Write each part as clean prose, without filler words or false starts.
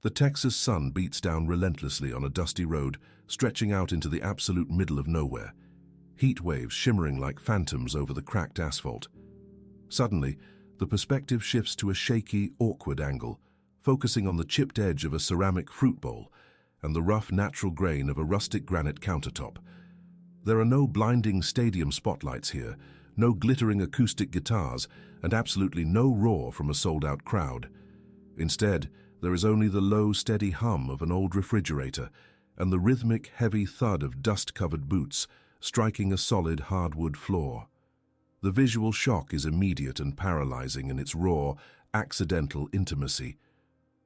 The Texas sun beats down relentlessly on a dusty road, stretching out into the absolute middle of nowhere, heat waves shimmering like phantoms over the cracked asphalt. Suddenly, the perspective shifts to a shaky, awkward angle, focusing on the chipped edge of a ceramic fruit bowl and the rough natural grain of a rustic granite countertop. There are no blinding stadium spotlights here, no glittering acoustic guitars, and absolutely no roar from a sold-out crowd. Instead, there is only the low, steady hum of an old refrigerator and the rhythmic, heavy thud of dust-covered boots striking a solid hardwood floor. The visual shock is immediate and paralyzing in its raw, accidental intimacy.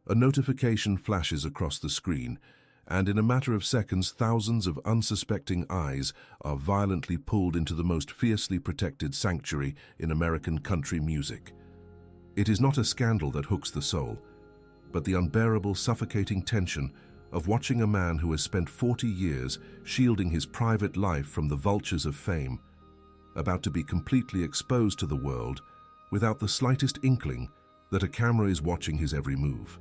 A notification flashes across the screen, and in a matter of seconds, thousands of unsuspecting eyes are violently pulled into the most fiercely protected sanctuary in American country music. It is not a scandal that hooks the soul, but the unbearable, suffocating tension of watching a man who has spent 40 years shielding his private life from the vultures of fame, about to be completely exposed to the world without the slightest inkling that a camera is watching his every move.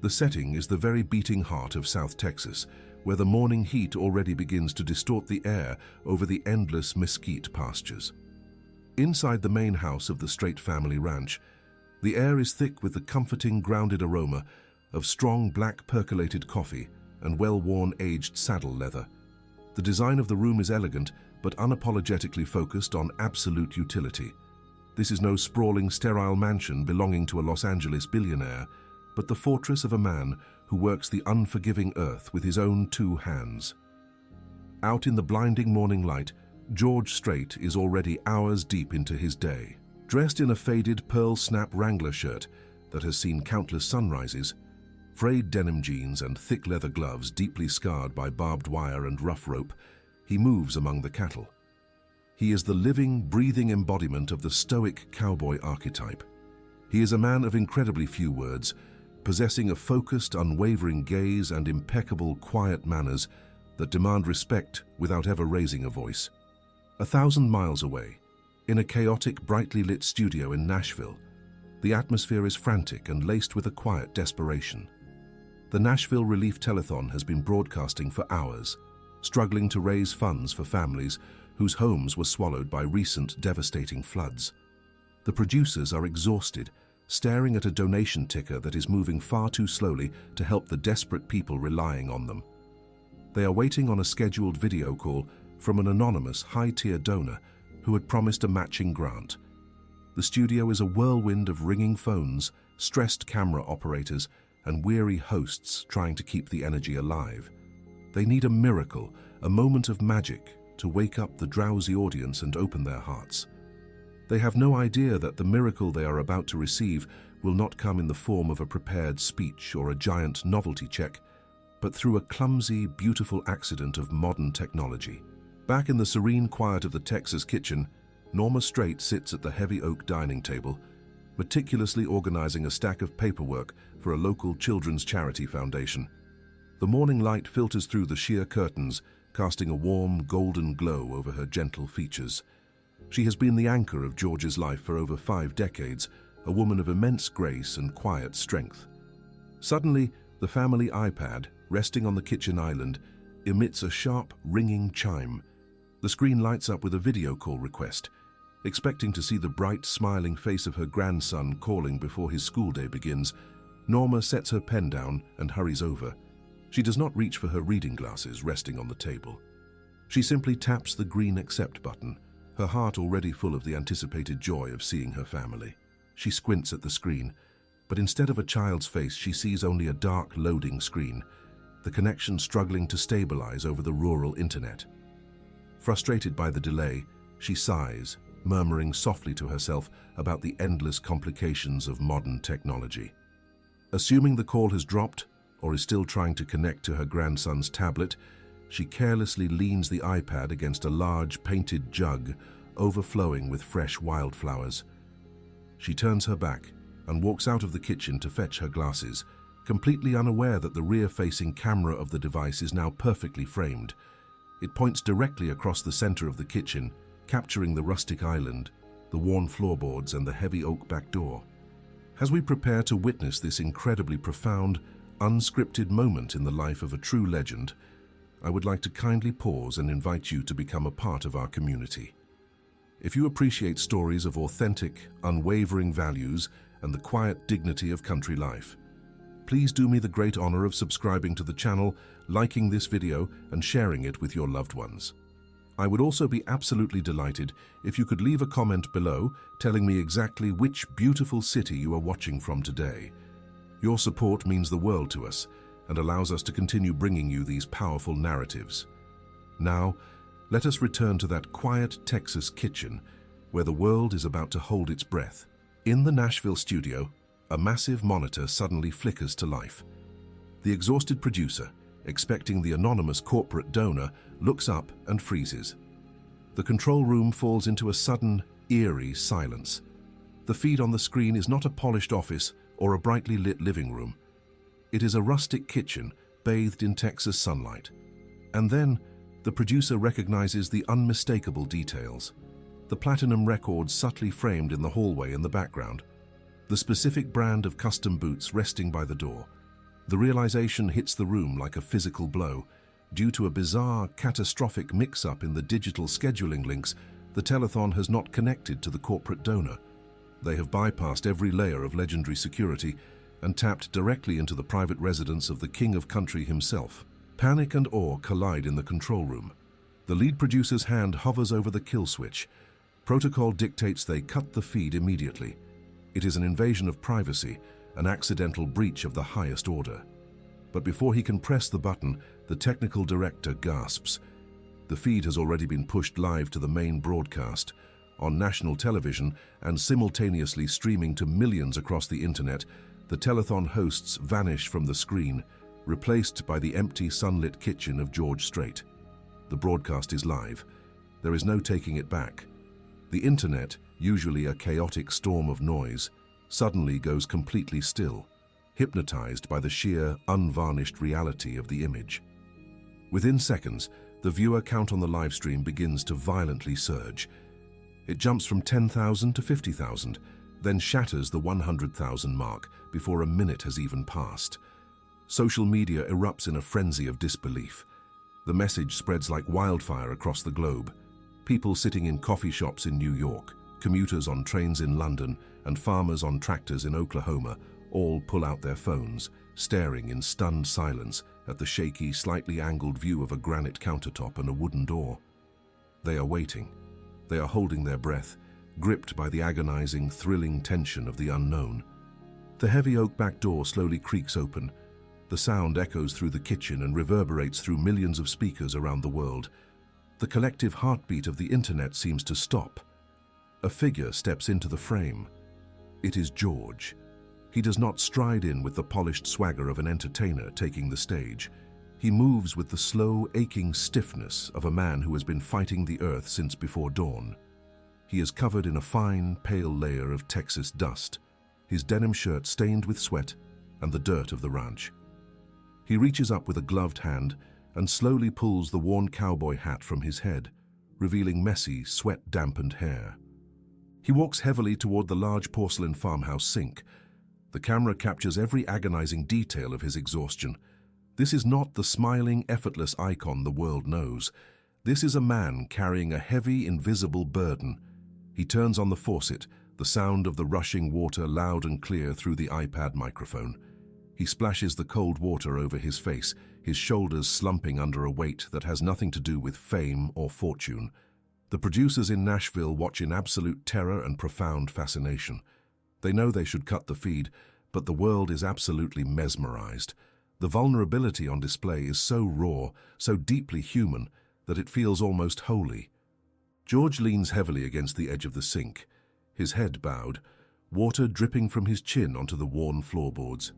The setting is the very beating heart of South Texas, where the morning heat already begins to distort the air over the endless mesquite pastures. Inside the main house of the Strait family ranch, the air is thick with the comforting, grounded aroma of strong black percolated coffee and well-worn aged saddle leather. The design of the room is elegant but unapologetically focused on absolute utility. This is no sprawling, sterile mansion belonging to a Los Angeles billionaire, but the fortress of a man who works the unforgiving earth with his own two hands. Out in the blinding morning light, George Strait is already hours deep into his day. Dressed in a faded pearl snap Wrangler shirt that has seen countless sunrises, frayed denim jeans and thick leather gloves deeply scarred by barbed wire and rough rope, he moves among the cattle. He is the living, breathing embodiment of the stoic cowboy archetype. He is a man of incredibly few words, possessing a focused, unwavering gaze and impeccable, quiet manners that demand respect without ever raising a voice. 1,000 miles away, in a chaotic, brightly lit studio in Nashville, the atmosphere is frantic and laced with a quiet desperation. The Nashville Relief Telethon has been broadcasting for hours, struggling to raise funds for families whose homes were swallowed by recent devastating floods. The producers are exhausted, staring at a donation ticker that is moving far too slowly to help the desperate people relying on them. They are waiting on a scheduled video call from an anonymous, high-tier donor who had promised a matching grant. The studio is a whirlwind of ringing phones, stressed camera operators, and weary hosts trying to keep the energy alive. They need a miracle, a moment of magic, to wake up the drowsy audience and open their hearts. They have no idea that the miracle they are about to receive will not come in the form of a prepared speech or a giant novelty check, but through a clumsy, beautiful accident of modern technology. Back in the serene quiet of the Texas kitchen, Norma Strait sits at the heavy oak dining table, meticulously organizing a stack of paperwork for a local children's charity foundation. The morning light filters through the sheer curtains, casting a warm, golden glow over her gentle features. She has been the anchor of George's life for over 5 decades, a woman of immense grace and quiet strength. Suddenly, the family iPad, resting on the kitchen island, emits a sharp, ringing chime. The screen lights up with a video call request. Expecting to see the bright, smiling face of her grandson calling before his school day begins, Norma sets her pen down and hurries over. She does not reach for her reading glasses resting on the table. She simply taps the green accept button, her heart already full of the anticipated joy of seeing her family. She squints at the screen, but instead of a child's face, she sees only a dark, loading screen, the connection struggling to stabilize over the rural internet. Frustrated by the delay, she sighs, murmuring softly to herself about the endless complications of modern technology. Assuming the call has dropped, or is still trying to connect to her grandson's tablet, she carelessly leans the iPad against a large painted jug overflowing with fresh wildflowers. She turns her back and walks out of the kitchen to fetch her glasses, completely unaware that the rear-facing camera of the device is now perfectly framed. It points directly across the center of the kitchen, capturing the rustic island, the worn floorboards, and the heavy oak back door. As we prepare to witness this incredibly profound, unscripted moment in the life of a true legend, I would like to kindly pause and invite you to become a part of our community. If you appreciate stories of authentic, unwavering values and the quiet dignity of country life, please do me the great honor of subscribing to the channel, liking this video, and sharing it with your loved ones. I would also be absolutely delighted if you could leave a comment below telling me exactly which beautiful city you are watching from today. Your support means the world to us and allows us to continue bringing you these powerful narratives. Now, let us return to that quiet Texas kitchen where the world is about to hold its breath. In the Nashville studio, a massive monitor suddenly flickers to life. The exhausted producer, expecting the anonymous corporate donor, looks up and freezes. The control room falls into a sudden, eerie silence. The feed on the screen is not a polished office or a brightly lit living room. It is a rustic kitchen bathed in Texas sunlight. And then, the producer recognizes the unmistakable details. The platinum records subtly framed in the hallway in the background. The specific brand of custom boots resting by the door. The realization hits the room like a physical blow. Due to a bizarre, catastrophic mix-up in the digital scheduling links, the telethon has not connected to the corporate donor. They have bypassed every layer of legendary security and tapped directly into the private residence of the King of Country himself. Panic and awe collide in the control room. The lead producer's hand hovers over the kill switch. Protocol dictates they cut the feed immediately. It is an invasion of privacy, an accidental breach of the highest order. But before he can press the button, the technical director gasps. The feed has already been pushed live to the main broadcast, on national television and simultaneously streaming to millions across the internet. The telethon hosts vanish from the screen, replaced by the empty sunlit kitchen of George Strait. The broadcast is live. There is no taking it back. The internet, usually a chaotic storm of noise, suddenly goes completely still, hypnotized by the sheer, unvarnished reality of the image. Within seconds, the viewer count on the livestream begins to violently surge. It jumps from 10,000 to 50,000, then shatters the 100,000 mark before a minute has even passed. Social media erupts in a frenzy of disbelief. The message spreads like wildfire across the globe. People sitting in coffee shops in New York, commuters on trains in London, and farmers on tractors in Oklahoma all pull out their phones, staring in stunned silence at the shaky, slightly angled view of a granite countertop and a wooden door. They are waiting. They are holding their breath, gripped by the agonizing, thrilling tension of the unknown. The heavy oak back door slowly creaks open. The sound echoes through the kitchen and reverberates through millions of speakers around the world. The collective heartbeat of the internet seems to stop. A figure steps into the frame. It is George. He does not stride in with the polished swagger of an entertainer taking the stage. He moves with the slow, aching stiffness of a man who has been fighting the earth since before dawn. He is covered in a fine, pale layer of Texas dust, his denim shirt stained with sweat and the dirt of the ranch. He reaches up with a gloved hand and slowly pulls the worn cowboy hat from his head, revealing messy, sweat-dampened hair. He walks heavily toward the large porcelain farmhouse sink. The camera captures every agonizing detail of his exhaustion. This is not the smiling, effortless icon the world knows. This is a man carrying a heavy, invisible burden. He turns on the faucet, the sound of the rushing water loud and clear through the iPad microphone. He splashes the cold water over his face, his shoulders slumping under a weight that has nothing to do with fame or fortune. The producers in Nashville watch in absolute terror and profound fascination. They know they should cut the feed, but the world is absolutely mesmerized. The vulnerability on display is so raw, so deeply human, that it feels almost holy. George leans heavily against the edge of the sink, his head bowed, water dripping from his chin onto the worn floorboards.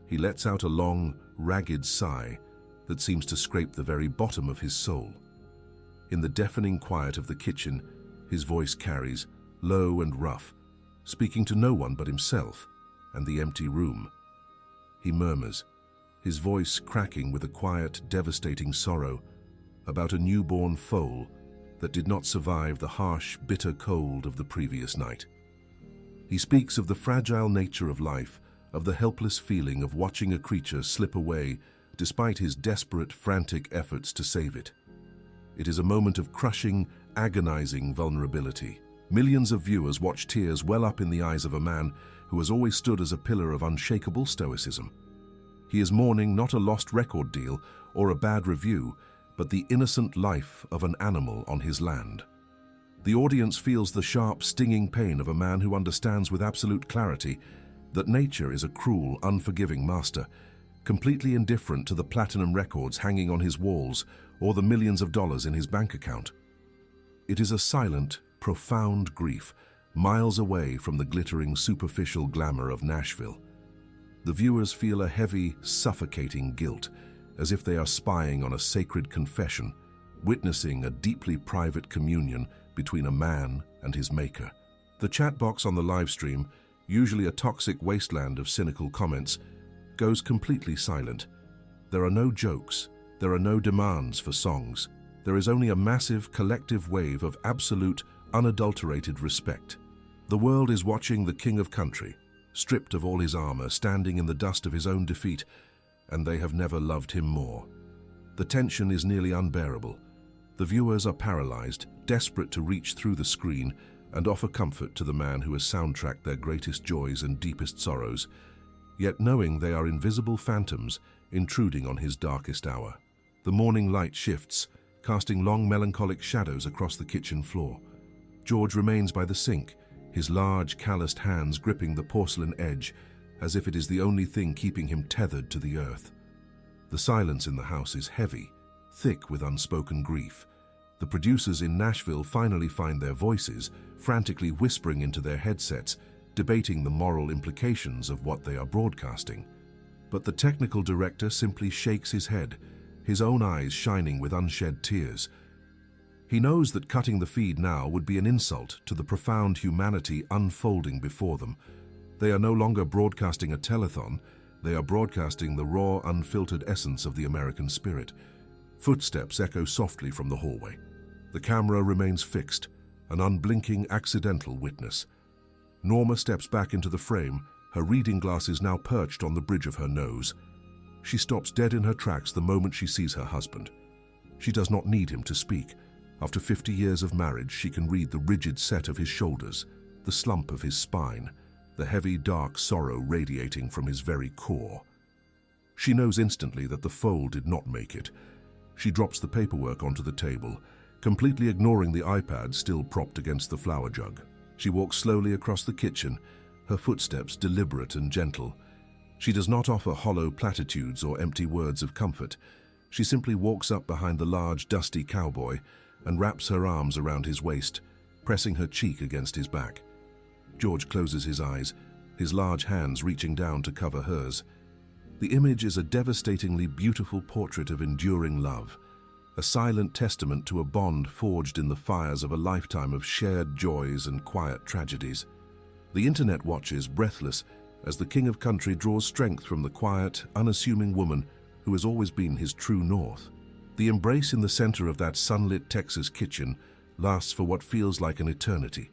He lets out a long, ragged sigh that seems to scrape the very bottom of his soul. In the deafening quiet of the kitchen, his voice carries, low and rough, speaking to no one but himself and the empty room. He murmurs, his voice cracking with a quiet, devastating sorrow about a newborn foal that did not survive the harsh, bitter cold of the previous night. He speaks of the fragile nature of life, of the helpless feeling of watching a creature slip away despite his desperate, frantic efforts to save it. It is a moment of crushing, agonizing vulnerability. Millions of viewers watch tears well up in the eyes of a man who has always stood as a pillar of unshakable stoicism. He is mourning not a lost record deal or a bad review, but the innocent life of an animal on his land. The audience feels the sharp, stinging pain of a man who understands with absolute clarity that nature is a cruel, unforgiving master, completely indifferent to the platinum records hanging on his walls or the millions of dollars in his bank account. It is a silent, profound grief, miles away from the glittering, superficial glamour of Nashville. The viewers feel a heavy, suffocating guilt, as if they are spying on a sacred confession, witnessing a deeply private communion between a man and his maker. The chat box on the live stream, usually a toxic wasteland of cynical comments, goes completely silent. There are no jokes, there are no demands for songs. There is only a massive collective wave of absolute, unadulterated respect. The world is watching the king of country, stripped of all his armor, standing in the dust of his own defeat, and they have never loved him more. The tension is nearly unbearable. The viewers are paralyzed, desperate to reach through the screen and offer comfort to the man who has soundtracked their greatest joys and deepest sorrows, yet knowing they are invisible phantoms intruding on his darkest hour. The morning light shifts, casting long melancholic shadows across the kitchen floor. George remains by the sink, his large, calloused hands gripping the porcelain edge as if it is the only thing keeping him tethered to the earth. The silence in the house is heavy, thick with unspoken grief. The producers in Nashville finally find their voices, frantically whispering into their headsets, debating the moral implications of what they are broadcasting. But the technical director simply shakes his head, his own eyes shining with unshed tears. He knows that cutting the feed now would be an insult to the profound humanity unfolding before them. They are no longer broadcasting a telethon, they are broadcasting the raw, unfiltered essence of the American spirit. Footsteps echo softly from the hallway. The camera remains fixed, an unblinking, accidental witness. Norma steps back into the frame, her reading glasses now perched on the bridge of her nose. She stops dead in her tracks the moment she sees her husband. She does not need him to speak. After 50 years of marriage, she can read the rigid set of his shoulders, the slump of his spine, the heavy, dark sorrow radiating from his very core. She knows instantly that the foal did not make it. She drops the paperwork onto the table, completely ignoring the iPad still propped against the flour jug. She walks slowly across the kitchen, her footsteps deliberate and gentle. She does not offer hollow platitudes or empty words of comfort. She simply walks up behind the large, dusty cowboy and wraps her arms around his waist, pressing her cheek against his back. George closes his eyes, his large hands reaching down to cover hers. The image is a devastatingly beautiful portrait of enduring love, a silent testament to a bond forged in the fires of a lifetime of shared joys and quiet tragedies. The internet watches, breathless, as the king of country draws strength from the quiet, unassuming woman who has always been his true north. The embrace in the center of that sunlit Texas kitchen lasts for what feels like an eternity.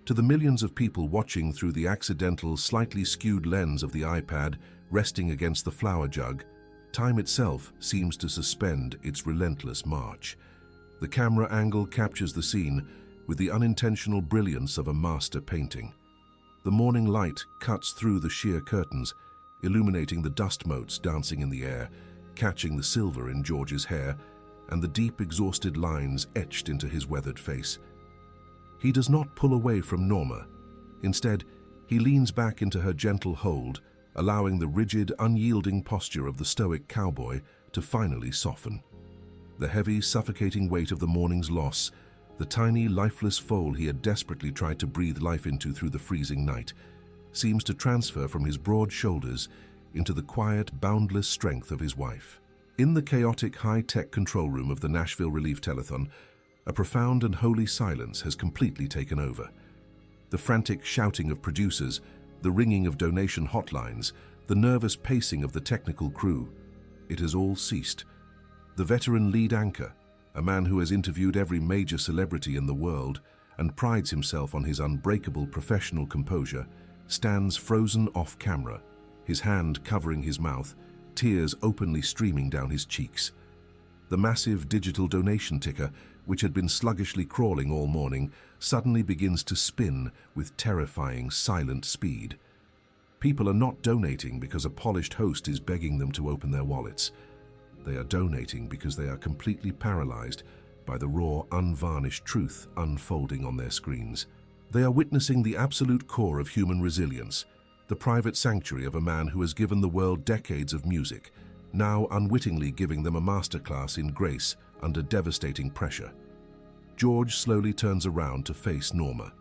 To the millions of people watching through the accidental, slightly skewed lens of the iPad resting against the flour jug, time itself seems to suspend its relentless march. The camera angle captures the scene with the unintentional brilliance of a master painting. The morning light cuts through the sheer curtains, illuminating the dust motes dancing in the air, catching the silver in George's hair and the deep, exhausted lines etched into his weathered face. He does not pull away from Norma. Instead, he leans back into her gentle hold, allowing the rigid, unyielding posture of the stoic cowboy to finally soften. The heavy, suffocating weight of the morning's loss, the tiny, lifeless foal he had desperately tried to breathe life into through the freezing night, seems to transfer from his broad shoulders into the quiet, boundless strength of his wife. In the chaotic, high-tech control room of the Nashville Relief Telethon, a profound and holy silence has completely taken over. The frantic shouting of producers, the ringing of donation hotlines, the nervous pacing of the technical crew, it has all ceased. The veteran lead anchor, a man who has interviewed every major celebrity in the world and prides himself on his unbreakable professional composure, stands frozen off camera, his hand covering his mouth, tears openly streaming down his cheeks. The massive digital donation ticker, which had been sluggishly crawling all morning, suddenly begins to spin with terrifying, silent speed. People are not donating because a polished host is begging them to open their wallets. They are donating because they are completely paralyzed by the raw, unvarnished truth unfolding on their screens. They are witnessing the absolute core of human resilience, the private sanctuary of a man who has given the world decades of music, now unwittingly giving them a masterclass in grace under devastating pressure. George slowly turns around to face Norma.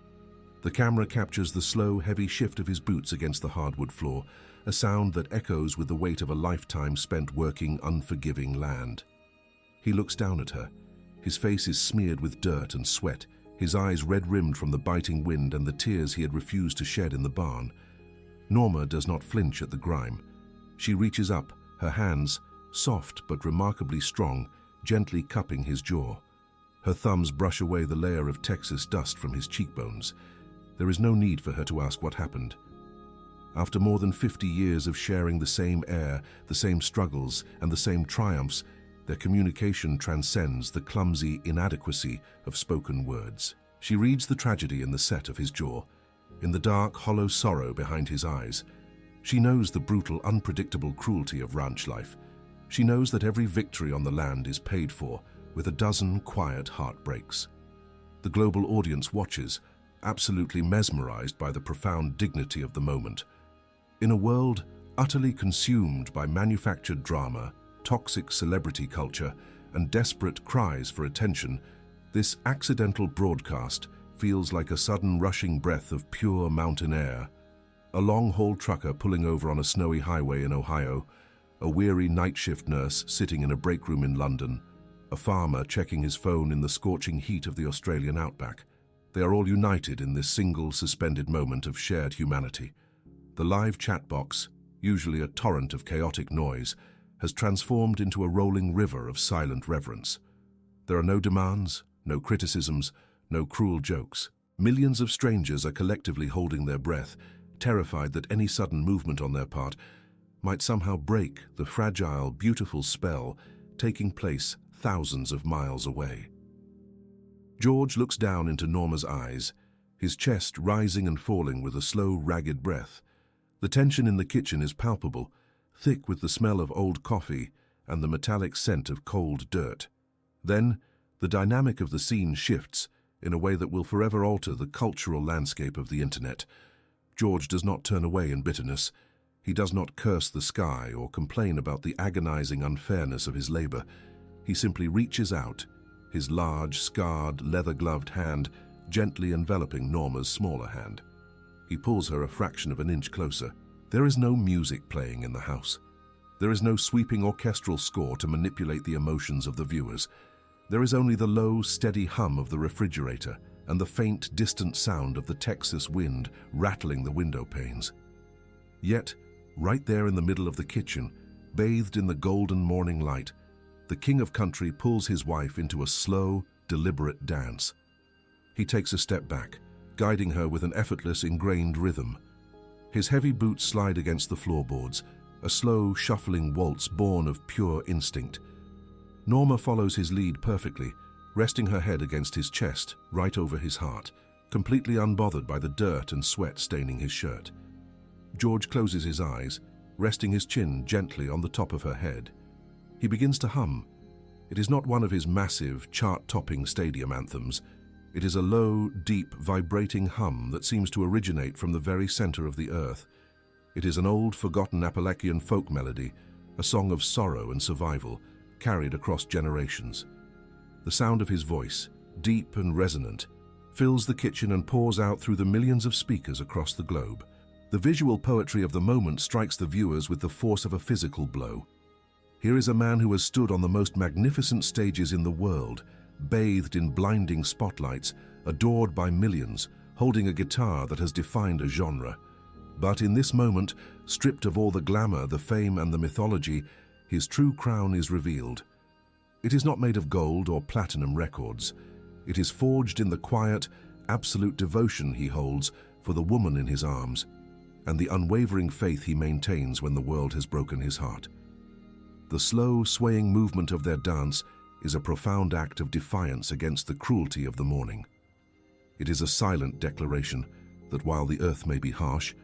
The camera captures the slow, heavy shift of his boots against the hardwood floor, a sound that echoes with the weight of a lifetime spent working unforgiving land. He looks down at her. His face is smeared with dirt and sweat, his eyes red-rimmed from the biting wind and the tears he had refused to shed in the barn. Norma does not flinch at the grime. She reaches up, her hands, soft but remarkably strong, gently cupping his jaw. Her thumbs brush away the layer of Texas dust from his cheekbones. There is no need for her to ask what happened. After more than 50 years of sharing the same air, the same struggles, and the same triumphs, their communication transcends the clumsy inadequacy of spoken words. She reads the tragedy in the set of his jaw, in the dark, hollow sorrow behind his eyes. She knows the brutal, unpredictable cruelty of ranch life. She knows that every victory on the land is paid for with a dozen quiet heartbreaks. The global audience watches, absolutely mesmerized by the profound dignity of the moment. In a world utterly consumed by manufactured drama, toxic celebrity culture, and desperate cries for attention, this accidental broadcast feels like a sudden rushing breath of pure mountain air. A long-haul trucker pulling over on a snowy highway in Ohio, a weary night shift nurse sitting in a break room in London, a farmer checking his phone in the scorching heat of the Australian outback. They are all united in this single suspended moment of shared humanity. The live chat box, usually a torrent of chaotic noise, has transformed into a rolling river of silent reverence. There are no demands, no criticisms, no cruel jokes. Millions of strangers are collectively holding their breath, terrified that any sudden movement on their part might somehow break the fragile, beautiful spell taking place thousands of miles away. George looks down into Norma's eyes, his chest rising and falling with a slow, ragged breath. The tension in the kitchen is palpable, thick with the smell of old coffee and the metallic scent of cold dirt. Then, the dynamic of the scene shifts in a way that will forever alter the cultural landscape of the internet. George does not turn away in bitterness. He does not curse the sky or complain about the agonizing unfairness of his labor. He simply reaches out, his large, scarred, leather-gloved hand gently enveloping Norma's smaller hand. He pulls her a fraction of an inch closer. There is no music playing in the house. There is no sweeping orchestral score to manipulate the emotions of the viewers. There is only the low, steady hum of the refrigerator and the faint, distant sound of the Texas wind rattling the window panes. Yet, right there in the middle of the kitchen, bathed in the golden morning light, the king of country pulls his wife into a slow, deliberate dance. He takes a step back, guiding her with an effortless, ingrained rhythm. His heavy boots slide against the floorboards, a slow, shuffling waltz born of pure instinct. Norma follows his lead perfectly, resting her head against his chest, right over his heart, completely unbothered by the dirt and sweat staining his shirt. George closes his eyes, resting his chin gently on the top of her head. He begins to hum. It is not one of his massive, chart-topping stadium anthems. It is a low, deep, vibrating hum that seems to originate from the very center of the earth. It is an old, forgotten Appalachian folk melody, a song of sorrow and survival, carried across generations. The sound of his voice, deep and resonant, fills the kitchen and pours out through the millions of speakers across the globe. The visual poetry of the moment strikes the viewers with the force of a physical blow. Here is a man who has stood on the most magnificent stages in the world, bathed in blinding spotlights, adored by millions, holding a guitar that has defined a genre. But in this moment, stripped of all the glamour, the fame, and the mythology, his true crown is revealed. It is not made of gold or platinum records. It is forged in the quiet, absolute devotion he holds for the woman in his arms. and the unwavering faith he maintains when the world has broken his heart. The slow, swaying movement of their dance is a profound act of defiance against the cruelty of the morning. It is a silent declaration that while the earth may be harsh,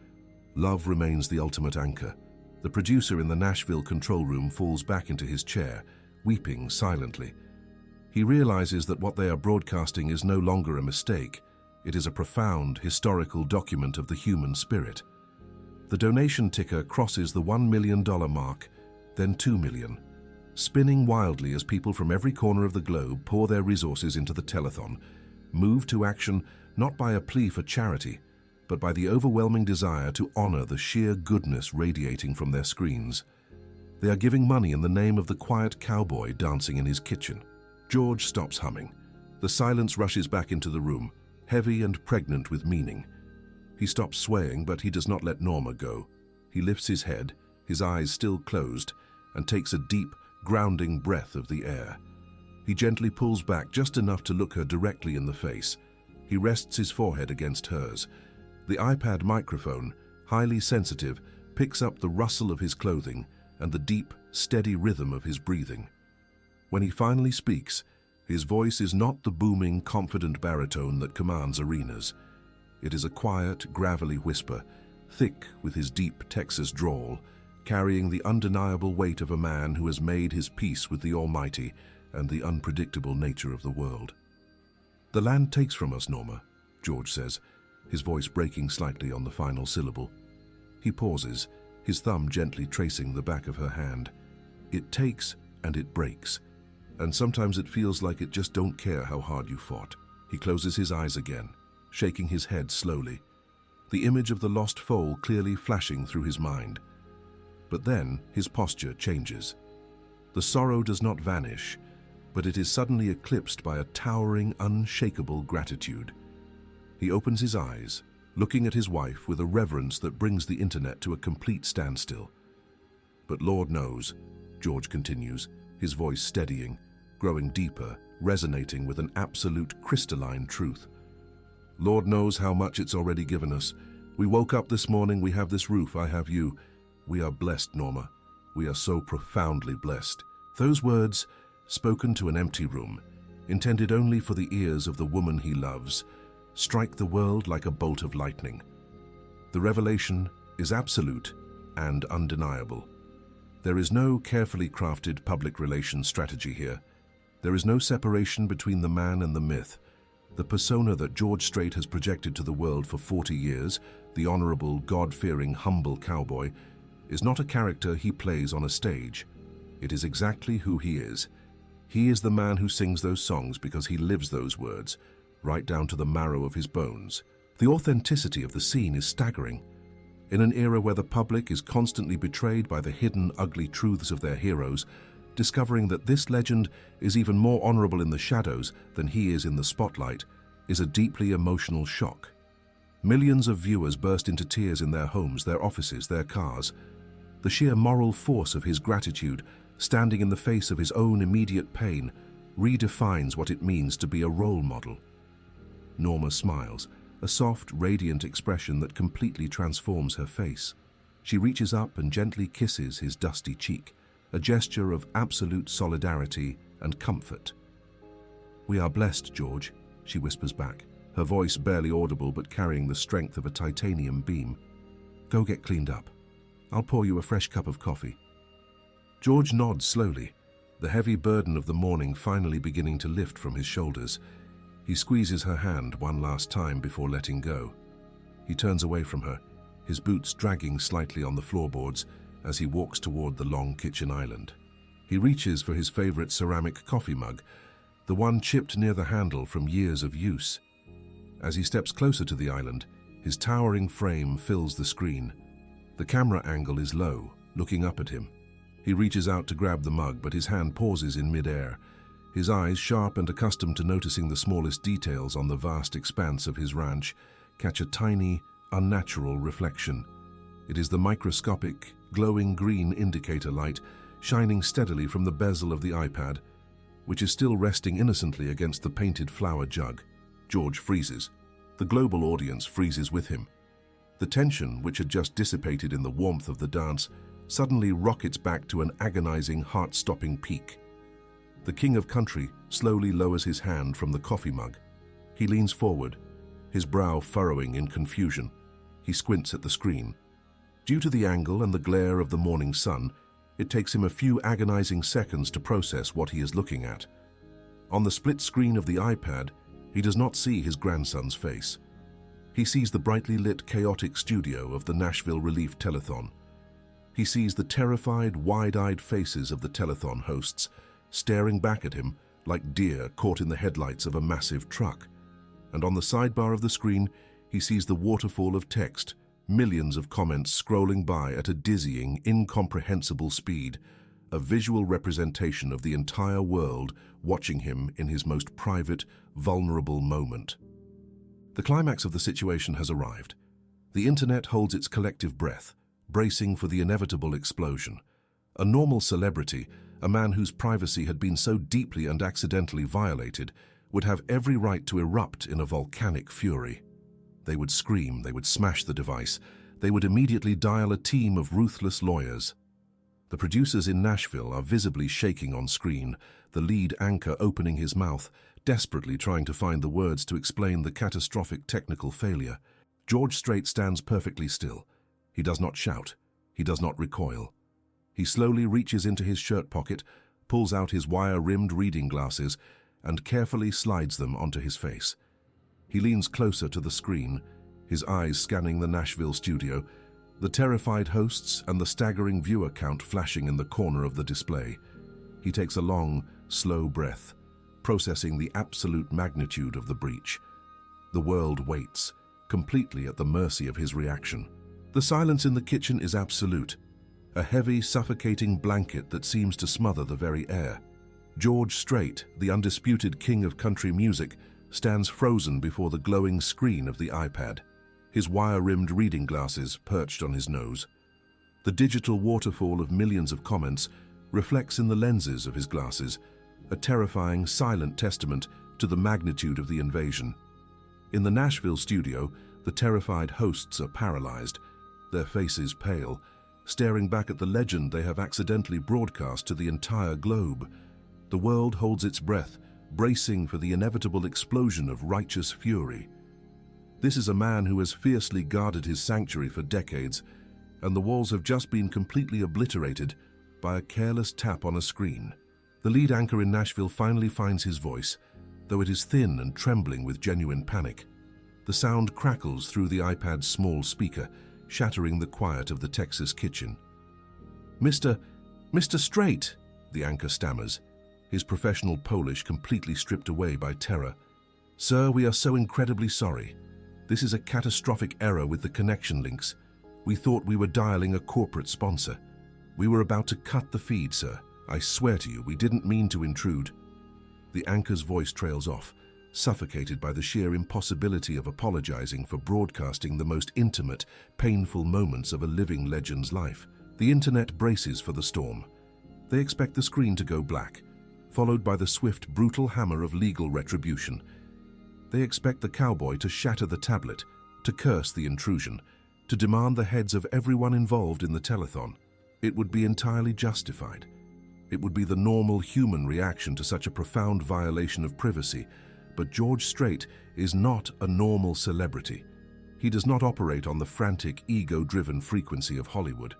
love remains the ultimate anchor. The producer in the Nashville control room falls back into his chair, weeping silently. He realizes that what they are broadcasting is no longer a mistake. It is a profound, historical document of the human spirit. The donation ticker crosses the $1 million mark, then 2 million, spinning wildly as people from every corner of the globe pour their resources into the telethon, moved to action not by a plea for charity, but by the overwhelming desire to honor the sheer goodness radiating from their screens. They are giving money in the name of the quiet cowboy dancing in his kitchen. George stops humming. The silence rushes back into the room, heavy and pregnant with meaning. He stops swaying, but he does not let Norma go. He lifts his head, his eyes still closed, and takes a deep, grounding breath of the air. He gently pulls back just enough to look her directly in the face. He rests his forehead against hers. The iPad microphone, highly sensitive, picks up the rustle of his clothing and the deep, steady rhythm of his breathing. When he finally speaks, his voice is not the booming, confident baritone that commands arenas. It is a quiet, gravelly whisper, thick with his deep Texas drawl, carrying the undeniable weight of a man who has made his peace with the Almighty and the unpredictable nature of the world. "The land takes from us, Norma," George says, his voice breaking slightly on the final syllable. He pauses, his thumb gently tracing the back of her hand. "It takes and it breaks, and sometimes it feels like it just don't care how hard you fought." He closes his eyes again, shaking his head slowly, the image of the lost foal clearly flashing through his mind. But then his posture changes. The sorrow does not vanish, but it is suddenly eclipsed by a towering, unshakable gratitude. He opens his eyes, looking at his wife with a reverence that brings the internet to a complete standstill. "But Lord knows," George continues, his voice steadying, growing deeper, resonating with an absolute crystalline truth. "Lord knows how much it's already given us. We woke up this morning, we have this roof, I have you. We are blessed, Norma. We are so profoundly blessed." Those words, spoken to an empty room, intended only for the ears of the woman he loves, strike the world like a bolt of lightning. The revelation is absolute and undeniable. There is no carefully crafted public relations strategy here. There is no separation between the man and the myth. The persona that George Strait has projected to the world for 40 years, the honorable, God-fearing, humble cowboy, is not a character he plays on a stage. It is exactly who he is. He is the man who sings those songs because he lives those words, right down to the marrow of his bones. The authenticity of the scene is staggering. In an era where the public is constantly betrayed by the hidden, ugly truths of their heroes, discovering that this legend is even more honorable in the shadows than he is in the spotlight is a deeply emotional shock. Millions of viewers burst into tears in their homes, their offices, their cars. The sheer moral force of his gratitude, standing in the face of his own immediate pain, redefines what it means to be a role model. Norma smiles, a soft, radiant expression that completely transforms her face. She reaches up and gently kisses his dusty cheek, a gesture of absolute solidarity and comfort. "We are blessed, George," she whispers back, her voice barely audible but carrying the strength of a titanium beam. "Go get cleaned up. I'll pour you a fresh cup of coffee." George nods slowly, the heavy burden of the morning finally beginning to lift from his shoulders. He squeezes her hand one last time before letting go. He turns away from her, his boots dragging slightly on the floorboards as he walks toward the long kitchen island. He reaches for his favorite ceramic coffee mug, the one chipped near the handle from years of use. As he steps closer to the island, his towering frame fills the screen. The camera angle is low, looking up at him. He reaches out to grab the mug, but his hand pauses in midair. His eyes, sharp and accustomed to noticing the smallest details on the vast expanse of his ranch, catch a tiny, unnatural reflection. It is the microscopic, glowing green indicator light shining steadily from the bezel of the iPad, which is still resting innocently against the painted flower jug. George freezes. The global audience freezes with him. The tension, which had just dissipated in the warmth of the dance, suddenly rockets back to an agonizing, heart-stopping peak. The King of Country slowly lowers his hand from the coffee mug. He leans forward, his brow furrowing in confusion. He squints at the screen. Due to the angle and the glare of the morning sun, it takes him a few agonizing seconds to process what he is looking at. On the split screen of the iPad, he does not see his grandson's face. He sees the brightly lit, chaotic studio of the Nashville Relief Telethon. He sees the terrified, wide-eyed faces of the telethon hosts, staring back at him like deer caught in the headlights of a massive truck. And on the sidebar of the screen, he sees the waterfall of text, millions of comments scrolling by at a dizzying, incomprehensible speed, a visual representation of the entire world watching him in his most private, vulnerable moment. The climax of the situation has arrived. The internet holds its collective breath, bracing for the inevitable explosion. A normal celebrity, a man whose privacy had been so deeply and accidentally violated, would have every right to erupt in a volcanic fury. They would scream, they would smash the device, they would immediately dial a team of ruthless lawyers. The producers in Nashville are visibly shaking on screen, the lead anchor opening his mouth, desperately trying to find the words to explain the catastrophic technical failure. George Strait stands perfectly still. He does not shout. He does not recoil. He slowly reaches into his shirt pocket, pulls out his wire-rimmed reading glasses, and carefully slides them onto his face. He leans closer to the screen, his eyes scanning the Nashville studio, the terrified hosts and the staggering viewer count flashing in the corner of the display. He takes a long, slow breath, processing the absolute magnitude of the breach. The world waits, completely at the mercy of his reaction. The silence in the kitchen is absolute, a heavy, suffocating blanket that seems to smother the very air. George Strait, the undisputed king of country music, stands frozen before the glowing screen of the iPad, his wire-rimmed reading glasses perched on his nose. The digital waterfall of millions of comments reflects in the lenses of his glasses, a terrifying, silent testament to the magnitude of the invasion. In the Nashville studio, the terrified hosts are paralyzed, their faces pale, staring back at the legend they have accidentally broadcast to the entire globe. The world holds its breath, bracing for the inevitable explosion of righteous fury. This is a man who has fiercely guarded his sanctuary for decades, and the walls have just been completely obliterated by a careless tap on a screen. The lead anchor in Nashville finally finds his voice, though it is thin and trembling with genuine panic. The sound crackles through the iPad's small speaker, shattering the quiet of the Texas kitchen. Mr. Strait, the anchor stammers, his professional Polish completely stripped away by terror. Sir, we are so incredibly sorry. This is a catastrophic error with the connection links. We thought we were dialing a corporate sponsor. We were about to cut the feed, sir. I swear to you, we didn't mean to intrude. The anchor's voice trails off, suffocated by the sheer impossibility of apologizing for broadcasting the most intimate, painful moments of a living legend's life. The internet braces for the storm. They expect the screen to go black, followed by the swift, brutal hammer of legal retribution. They expect the cowboy to shatter the tablet, to curse the intrusion, to demand the heads of everyone involved in the telethon. It would be entirely justified. It would be the normal human reaction to such a profound violation of privacy. But George Strait is not a normal celebrity. He does not operate on the frantic, ego-driven frequency of Hollywood.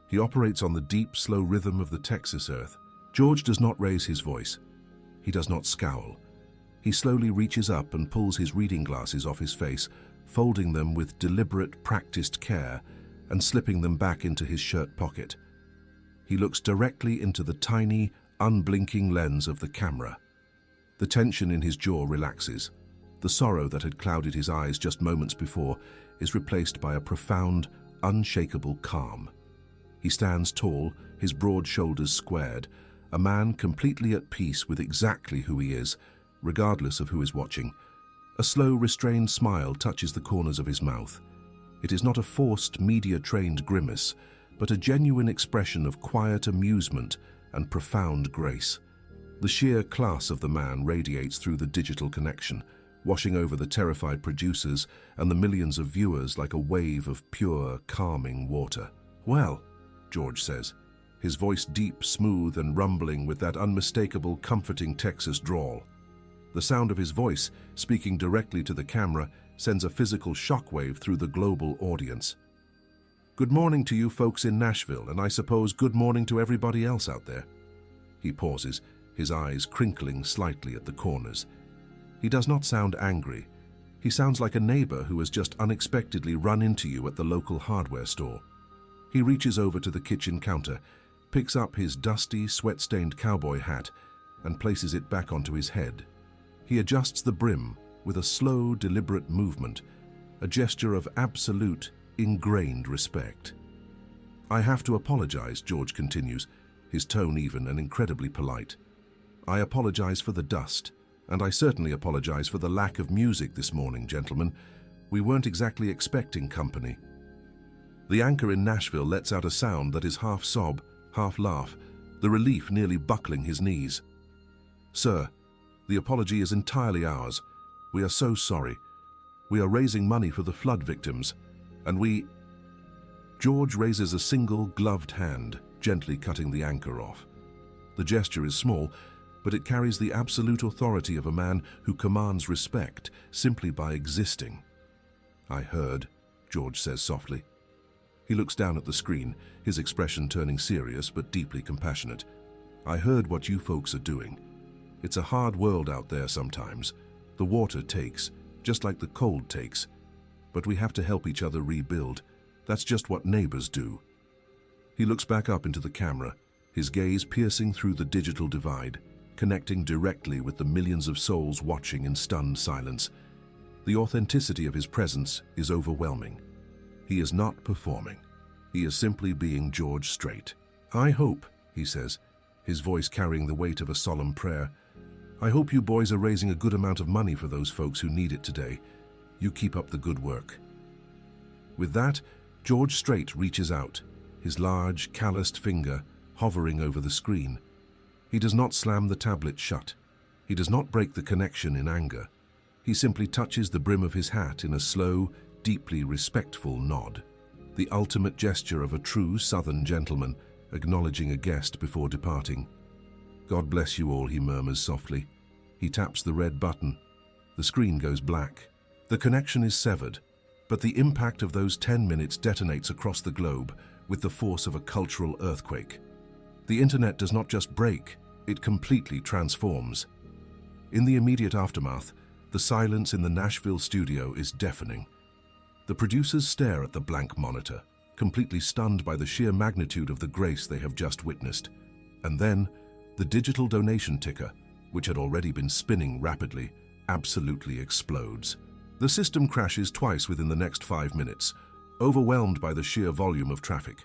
He operates on the deep, slow rhythm of the Texas earth. George does not raise his voice. He does not scowl. He slowly reaches up and pulls his reading glasses off his face, folding them with deliberate, practiced care and slipping them back into his shirt pocket. He looks directly into the tiny, unblinking lens of the camera. The tension in his jaw relaxes. The sorrow that had clouded his eyes just moments before is replaced by a profound, unshakable calm. He stands tall, his broad shoulders squared, a man completely at peace with exactly who he is, regardless of who is watching. A slow, restrained smile touches the corners of his mouth. It is not a forced, media-trained grimace, but a genuine expression of quiet amusement and profound grace. The sheer class of the man radiates through the digital connection, washing over the terrified producers and the millions of viewers like a wave of pure, calming water. "Well," George says, his voice deep, smooth, and rumbling with that unmistakable, comforting Texas drawl. The sound of his voice, speaking directly to the camera, sends a physical shockwave through the global audience. "Good morning to you folks in Nashville, and I suppose good morning to everybody else out there." He pauses, his eyes crinkling slightly at the corners. He does not sound angry. He sounds like a neighbor who has just unexpectedly run into you at the local hardware store. He reaches over to the kitchen counter, picks up his dusty, sweat-stained cowboy hat, and places it back onto his head. He adjusts the brim with a slow, deliberate movement, a gesture of absolute, ingrained respect. "I have to apologize," George continues, his tone even and incredibly polite. "I apologize for the dust, and I certainly apologize for the lack of music this morning, gentlemen. We weren't exactly expecting company." The anchor in Nashville lets out a sound that is half sob, half laugh, the relief nearly buckling his knees. "Sir, the apology is entirely ours. We are so sorry. We are raising money for the flood victims, and we—" George raises a single gloved hand, gently cutting the anchor off. The gesture is small, but it carries the absolute authority of a man who commands respect simply by existing. "I heard," George says softly. He looks down at the screen, his expression turning serious but deeply compassionate. "I heard what you folks are doing. It's a hard world out there sometimes. The water takes, just like the cold takes. But we have to help each other rebuild. That's just what neighbors do." He looks back up into the camera, his gaze piercing through the digital divide, connecting directly with the millions of souls watching in stunned silence. The authenticity of his presence is overwhelming. He is not performing. He is simply being George Strait. "I hope," he says, his voice carrying the weight of a solemn prayer, "I hope you boys are raising a good amount of money for those folks who need it today. You keep up the good work." With that, George Strait reaches out, his large, calloused finger hovering over the screen. He does not slam the tablet shut. He does not break the connection in anger. He simply touches the brim of his hat in a slow, deeply respectful nod, the ultimate gesture of a true Southern gentleman acknowledging a guest before departing. "God bless you all," he murmurs softly. He taps the red button. The screen goes black. The connection is severed, but the impact of those 10 minutes detonates across the globe with the force of a cultural earthquake. The internet does not just break, it completely transforms. In the immediate aftermath, the silence in the Nashville studio is deafening. The producers stare at the blank monitor, completely stunned by the sheer magnitude of the grace they have just witnessed. And then, the digital donation ticker, which had already been spinning rapidly, absolutely explodes. The system crashes twice within the next 5 minutes, overwhelmed by the sheer volume of traffic.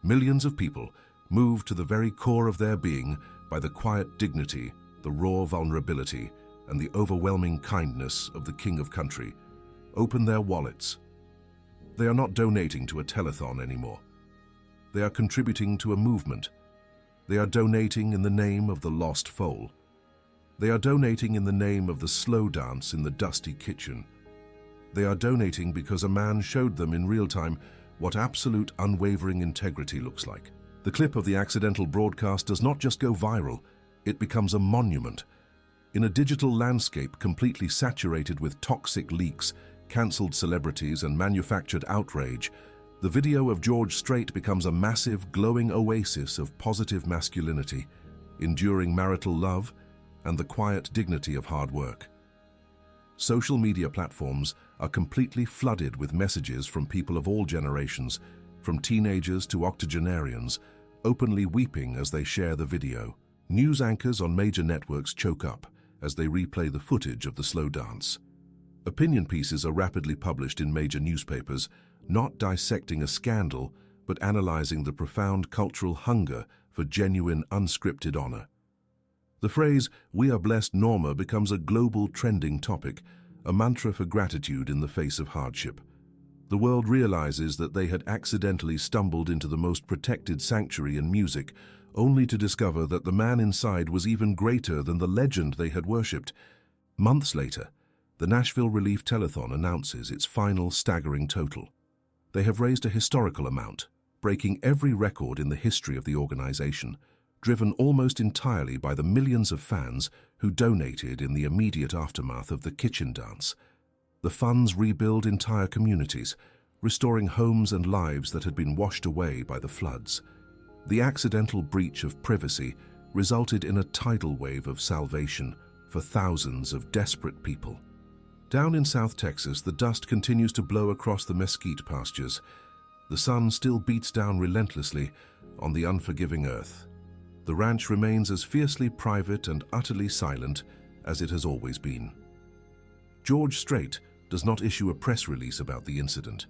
Millions of people, moved to the very core of their being by the quiet dignity, the raw vulnerability, and the overwhelming kindness of the King of Country, open their wallets. They are not donating to a telethon anymore. They are contributing to a movement. They are donating in the name of the lost foal. They are donating in the name of the slow dance in the dusty kitchen. They are donating because a man showed them in real time what absolute unwavering integrity looks like. The clip of the accidental broadcast does not just go viral, it becomes a monument. In a digital landscape completely saturated with toxic leaks, cancelled celebrities, and manufactured outrage, the video of George Strait becomes a massive, glowing oasis of positive masculinity, enduring marital love, and the quiet dignity of hard work. Social media platforms are completely flooded with messages from people of all generations, from teenagers to octogenarians, openly weeping as they share the video. News anchors on major networks choke up as they replay the footage of the slow dance. Opinion pieces are rapidly published in major newspapers, not dissecting a scandal, but analyzing the profound cultural hunger for genuine, unscripted honor. The phrase, "We are blessed Norma," becomes a global trending topic, a mantra for gratitude in the face of hardship. The world realizes that they had accidentally stumbled into the most protected sanctuary in music, only to discover that the man inside was even greater than the legend they had worshipped. Months later, the Nashville Relief Telethon announces its final staggering total. They have raised a historical amount, breaking every record in the history of the organization, driven almost entirely by the millions of fans who donated in the immediate aftermath of the kitchen dance. The funds rebuild entire communities, restoring homes and lives that had been washed away by the floods. The accidental breach of privacy resulted in a tidal wave of salvation for thousands of desperate people. Down in South Texas, the dust continues to blow across the mesquite pastures. The sun still beats down relentlessly on the unforgiving earth. The ranch remains as fiercely private and utterly silent as it has always been. George Strait does not issue a press release about the incident.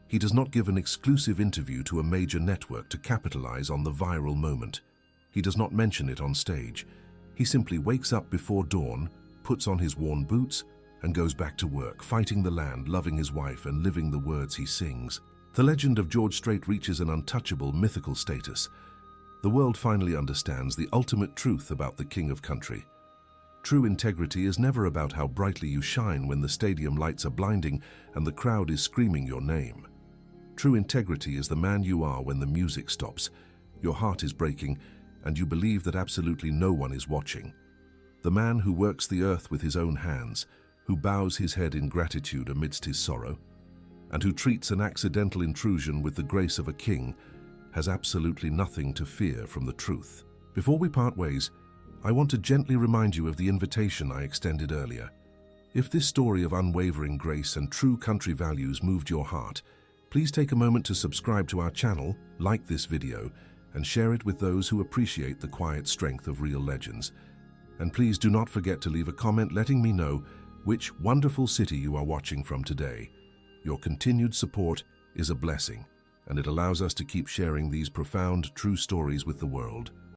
He does not give an exclusive interview to a major network to capitalize on the viral moment. He does not mention it on stage. He simply wakes up before dawn, puts on his worn boots, and goes back to work, fighting the land, loving his wife, and living the words he sings. The legend of George Strait reaches an untouchable mythical status. The world finally understands the ultimate truth about the king of country. True integrity is never about how brightly you shine when the stadium lights are blinding and the crowd is screaming your name. True integrity is the man you are when the music stops, your heart is breaking, and you believe that absolutely no one is watching. The man who works the earth with his own hands, who bows his head in gratitude amidst his sorrow, and who treats an accidental intrusion with the grace of a king, has absolutely nothing to fear from the truth. Before we part ways, I want to gently remind you of the invitation I extended earlier. If this story of unwavering grace and true country values moved your heart, please take a moment to subscribe to our channel, like this video, and share it with those who appreciate the quiet strength of real legends. And please do not forget to leave a comment letting me know which wonderful city you are watching from today. Your continued support is a blessing, and it allows us to keep sharing these profound, true stories with the world.